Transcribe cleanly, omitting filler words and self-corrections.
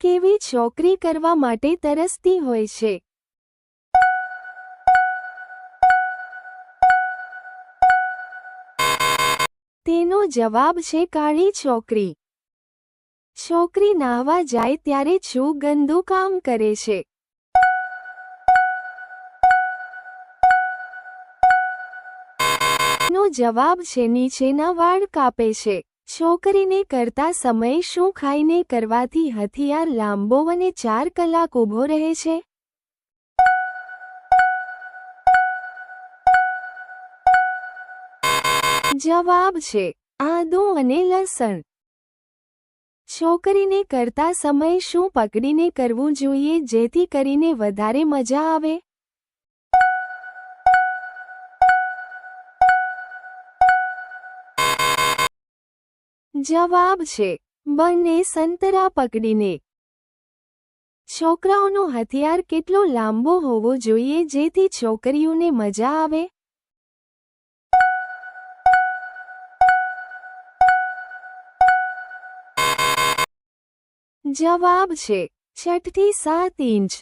કેવી છોકરી કરવા માટે તરસતી હોય છે? તેનો જવાબ છે કાળી છોકરી. છોકરી નાહવા જાય ત્યારે શું ગંદુ કામ કરે છે? નો જવાબ છે નીચેના વાળ કાપે છે. છોકરીને કરતા સમયે શું ખાઈને કરવાથી હથિયાર લાંબો અને 4 કલાક ઊભો રહે છે? જવાબ છે આદું અને લસણ. છોકરીને કરતા સમયે શું પકડીને કરવું જોઈએ જેથી કરીને વધારે મજા આવે? જવાબ છે બંને સંતરા પકડીને. છોકરાઓનો હથિયાર કેટલો લાંબો હોવો જોઈએ જેથી છોકરીઓને મજા આવે? જવાબ છે 6 થી 7 ઇંચ.